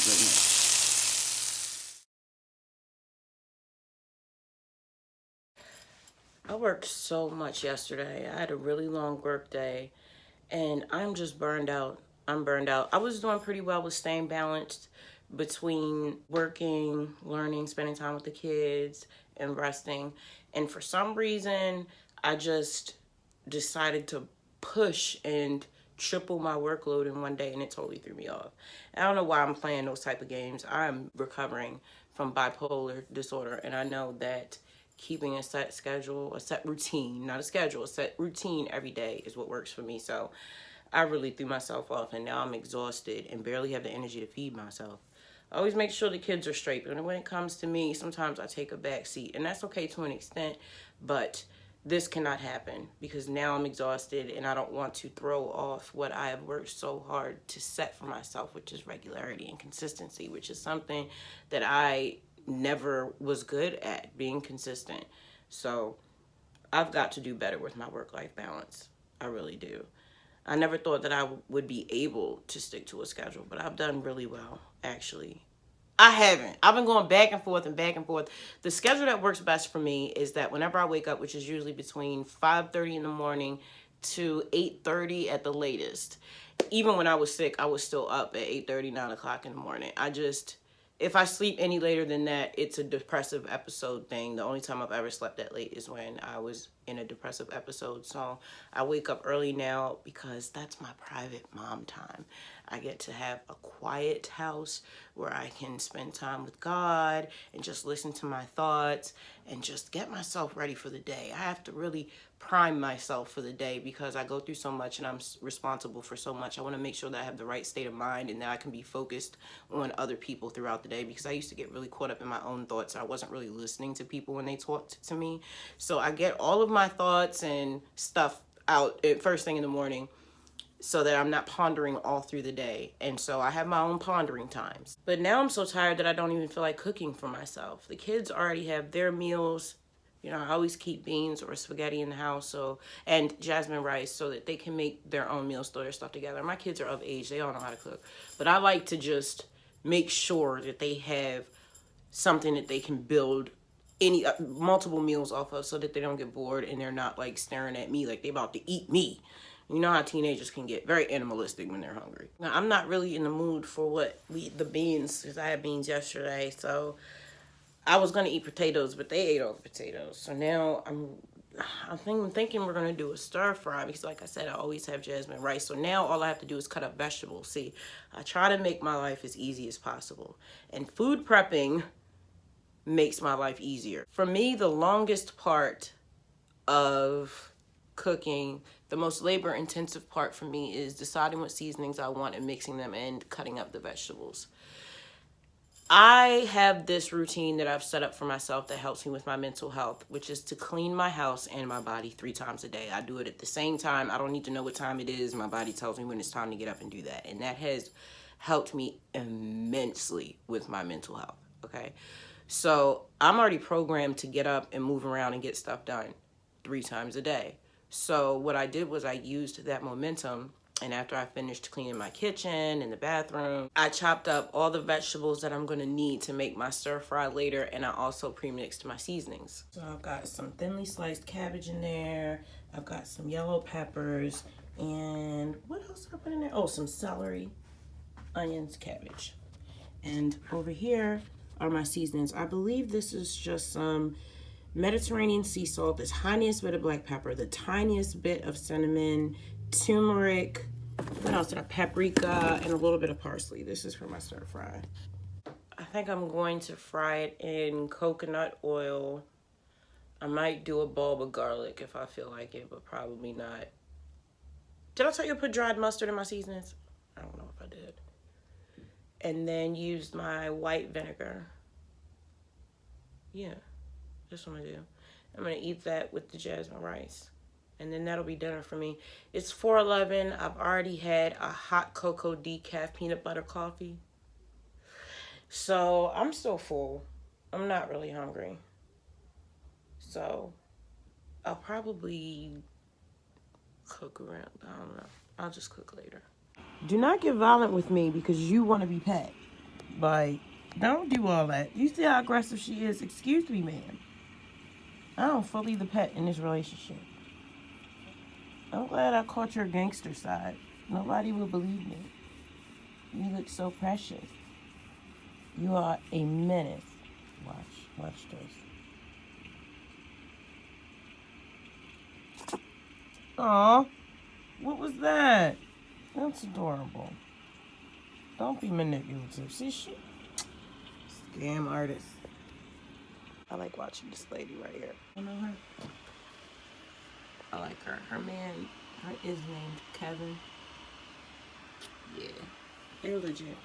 goodness. I worked so much yesterday. I had a really long work day and I'm just burned out. I'm burned out. I was doing pretty well with staying balanced between working, learning, spending time with the kids, and resting. And for some reason, I just decided to push and triple my workload in one day, and it totally threw me off. I don't know why I'm playing those type of games. I'm recovering from bipolar disorder, and I know that keeping a set schedule, a set routine, not a schedule, a set routine every day is what works for me. So I really threw myself off, and now I'm exhausted and barely have the energy to feed myself. I always make sure the kids are straight, but when it comes to me, sometimes I take a back seat, and that's okay to an extent, but this cannot happen because now I'm exhausted and I don't want to throw off what I have worked so hard to set for myself, which is regularity and consistency, which is something that I never was good at, being consistent. So I've got to do better with my work-life balance. I really do. I never thought that I would be able to stick to a schedule, but I've done really well, actually. I haven't. I've been going back and forth and back and forth. The schedule that works best for me is that whenever I wake up, which is usually between 5:30 in the morning to 8:30 at the latest. Even when I was sick, I was still up at 8:30, 9 o'clock in the morning. If I sleep any later than that, it's a depressive episode thing. The only time I've ever slept that late is when I was in a depressive episode. So I wake up early now because that's my private mom time. I get to have a quiet house where I can spend time with God and just listen to my thoughts and just get myself ready for the day. I have to really prime myself for the day because I go through so much and I'm responsible for so much. I want to make sure that I have the right state of mind and that I can be focused on other people throughout the day, because I used to get really caught up in my own thoughts. I wasn't really listening to people when they talked to me. So I get all of my thoughts and stuff out at first thing in the morning so that I'm not pondering all through the day. And so I have my own pondering times. But now I'm so tired that I don't even feel like cooking for myself. The kids already have their meals. You know, I always keep beans or spaghetti in the house, and jasmine rice, so that they can make their own meals, throw their stuff together. My kids are of age, they all know how to cook. But I like to just make sure that they have something that they can build any multiple meals off of, so that they don't get bored and they're not like staring at me like they about to eat me. You know how teenagers can get very animalistic when they're hungry. Now, I'm not really in the mood for the beans, because I had beans yesterday. So I was gonna eat potatoes, but they ate all the potatoes. So now I'm thinking we're gonna do a stir fry, because like I said, I always have jasmine rice. So now all I have to do is cut up vegetables. See, I try to make my life as easy as possible, and food prepping makes my life easier. For me, the longest part of cooking, the most labor intensive part for me, is deciding what seasonings I want and mixing them and cutting up the vegetables. I have this routine that I've set up for myself that helps me with my mental health, which is to clean my house and my body 3 times a day. I do it at the same time. I don't need to know what time it is. My body tells me when it's time to get up and do that. And that has helped me immensely with my mental health, okay? So I'm already programmed to get up and move around and get stuff done 3 times a day. So what I did was I used that momentum, and after I finished cleaning my kitchen and the bathroom, I chopped up all the vegetables that I'm gonna need to make my stir fry later, and I also pre-mixed my seasonings. So I've got some thinly sliced cabbage in there, I've got some yellow peppers, and what else did I put in there? Oh, some celery, onions, cabbage. And over here are my seasonings. I believe this is just some Mediterranean sea salt, the tiniest bit of black pepper, the tiniest bit of cinnamon, turmeric, what else did I, paprika, and a little bit of parsley. This is for my stir fry. I think I'm going to fry it in coconut oil. I might do a bulb of garlic if I feel like it, but probably not. Did I tell you to put dried mustard in my seasonings? I don't know if I did. And then use my white vinegar. Yeah, that's what I'm gonna do. I'm gonna eat that with the jasmine rice, and then that'll be dinner for me. It's 4:11. I've already had a hot cocoa decaf peanut butter coffee, so I'm still full. I'm not really hungry, so I'll probably cook around. I don't know. I'll just cook later. Do not get violent with me because you want to be pet. Like, don't do all that. You see how aggressive she is? Excuse me, ma'am. I don't fully the pet in this relationship. I'm glad I caught your gangster side. Nobody will believe me. You look so precious. You are a menace. Watch this. Aw, what was that? That's adorable. Don't be manipulative. See, she scam artist. I like watching this lady right here. You know her? I like her. Her man is named Kevin. Yeah, they're legit.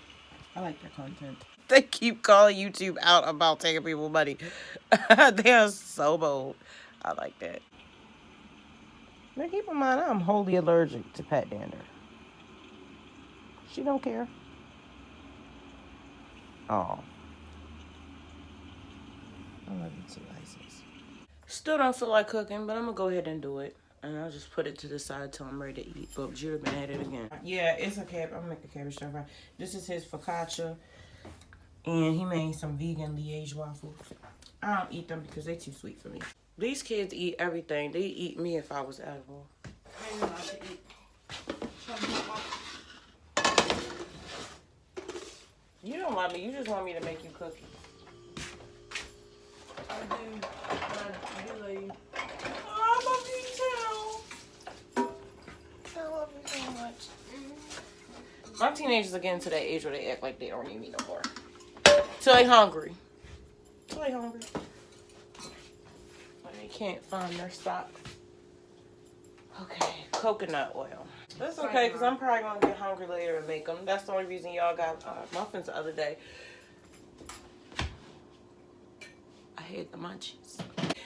I like their content. They keep calling YouTube out about taking people money. They are so bold. I like that. Now keep in mind, I'm wholly allergic to pet dander. She don't care. Oh, I love you too, Isis. Still don't feel like cooking, but I'm gonna go ahead and do it. And I'll just put it to the side till I'm ready to eat. But Judah been at it again. Yeah, it's okay. I'm gonna make a cabbage stir fry. This is his focaccia. And he made some vegan Liège waffles. I don't eat them because they're too sweet for me. These kids eat everything. They eat me if I was edible. I don't know how to eat. You don't love me. You just want me to make you cookies. I do love you. Oh, I love you too. I love you so much. My teenagers are getting to that age where they act like they don't need me no more. Till they hungry. Till they hungry. But they can't find their socks. Okay, coconut oil. That's okay, because I'm probably going to get hungry later and make them. That's the only reason y'all got muffins the other day. I hate the munchies.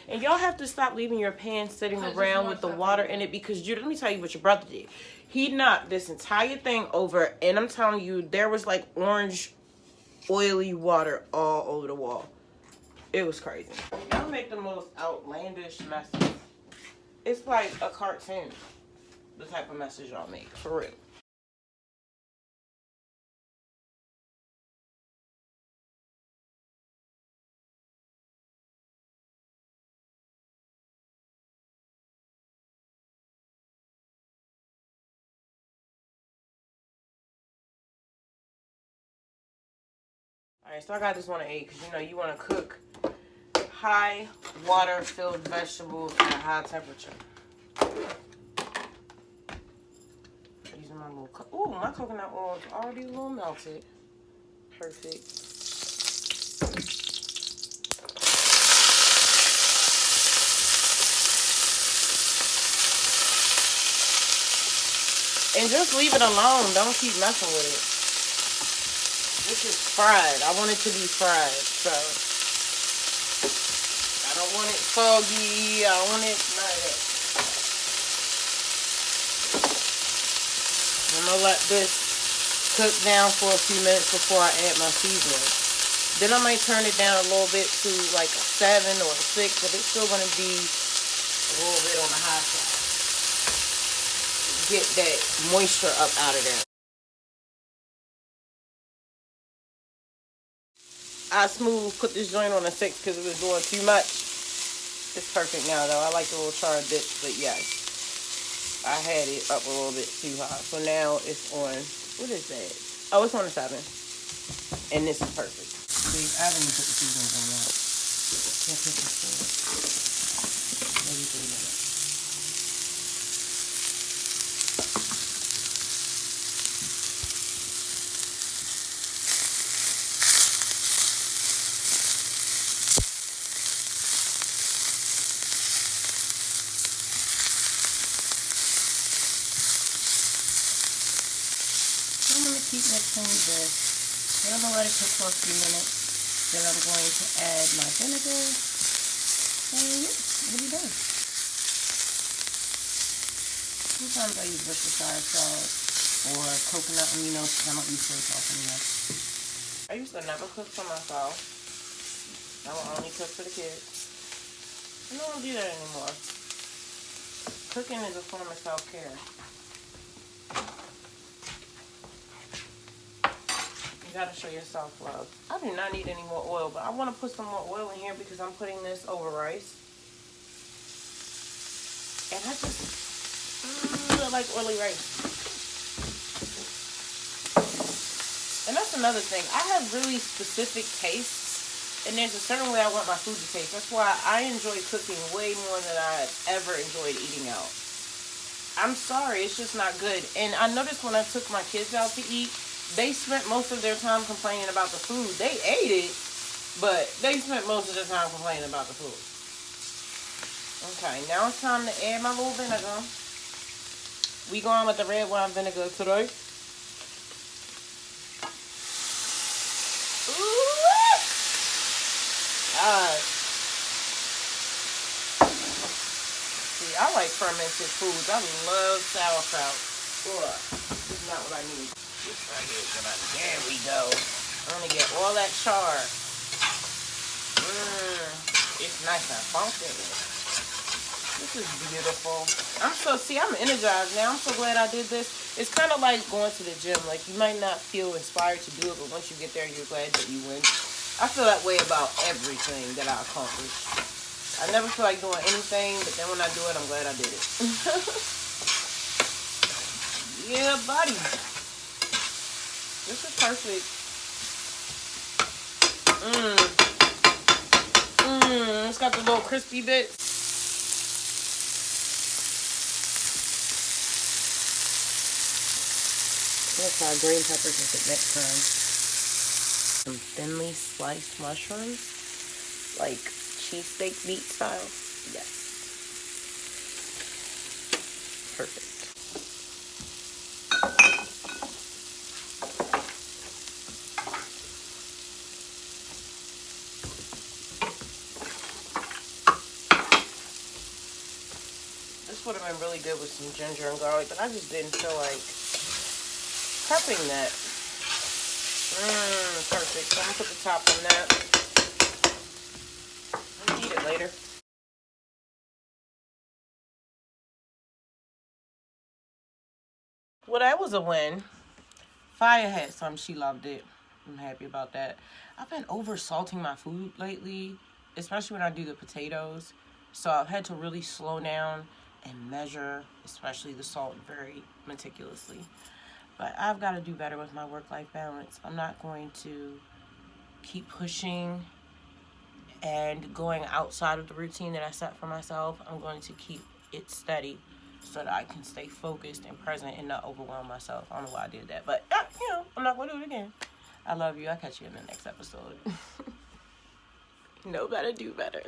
And y'all have to stop leaving your pan sitting around with the water in it, because let me tell you what your brother did. He knocked this entire thing over, and I'm telling you, there was like orange, oily water all over the wall. It was crazy. Y'all make the most outlandish messes. It's like a cartoon. The type of message y'all make, for real. Alright, so I got this one at 8 because you know you want to cook high water filled vegetables at a high temperature. Using my little ooh, my coconut oil is already a little melted. Perfect. And just leave it alone. Don't keep messing with it. This is fried. I want it to be fried, so I don't want it soggy. I don't want it none of that. I'm gonna let this cook down for a few minutes before I add my seasoning. Then I might turn it down a little bit to like a 7 or a 6, but it's still gonna be a little bit on the high side. Get that moisture up out of there. I put this joint on a 6 because it was doing too much. It's perfect now though. I like the little char dips, but yes, I had it up a little bit too high. So now it's on, what is that? Oh, it's on a 7. And this is perfect. See, I haven't even put the seasonings on that. Can't put this for maybe 3 minutes. Keep mixing this. Then I'm going to let it cook for a few minutes. Then I'm going to add my vinegar. And yeah, it'll be done. Sometimes I use Worcestershire sauce or coconut aminos because I don't use soy sauce anymore. I used to never cook for myself. I will only cook for the kids. I don't do that anymore. Cooking is a form of self-care. You gotta show yourself love. I do not need any more oil, but I want to put some more oil in here because I'm putting this over rice. And I just like oily rice. And that's another thing. I have really specific tastes, and there's a certain way I want my food to taste. That's why I enjoy cooking way more than I ever enjoyed eating out. I'm sorry, it's just not good. And I noticed when I took my kids out to eat, they spent most of their time complaining about the food. They ate it, but they spent most of their time complaining about the food. Okay, now it's time to add my little vinegar. We going with the red wine vinegar today. See, I like fermented foods. I love sauerkraut. Ugh, this is not what I need. This right here is gonna. There we go. I'm gonna get all that char. It's nice and funky. This is beautiful. I'm energized now. I'm so glad I did this. It's kind of like going to the gym. Like, you might not feel inspired to do it, but once you get there, you're glad that you win. I feel that way about everything that I accomplish. I never feel like doing anything, but then when I do it, I'm glad I did it. Yeah, buddy. This is perfect. It's got the little crispy bits. Let's try green peppers with it next time. Some thinly sliced mushrooms, like cheesesteak meat style. Yes. Perfect. This would have been really good with some ginger and garlic, but I just didn't feel like prepping that. Perfect. So I'm gonna put the top on that. I'll eat it later. Well, that was a win. Fire had some. She loved it. I'm happy about that. I've been over salting my food lately, especially when I do the potatoes. So I've had to really slow down and measure, especially the salt, very meticulously. But I've got to do better with my work-life balance. I'm not going to keep pushing and going outside of the routine that I set for myself. I'm going to keep it steady so that I can stay focused and present and not overwhelm myself. I don't know why I did that, but I'm not going to do it again. I love you. I'll catch you in the next episode. Know better, do better.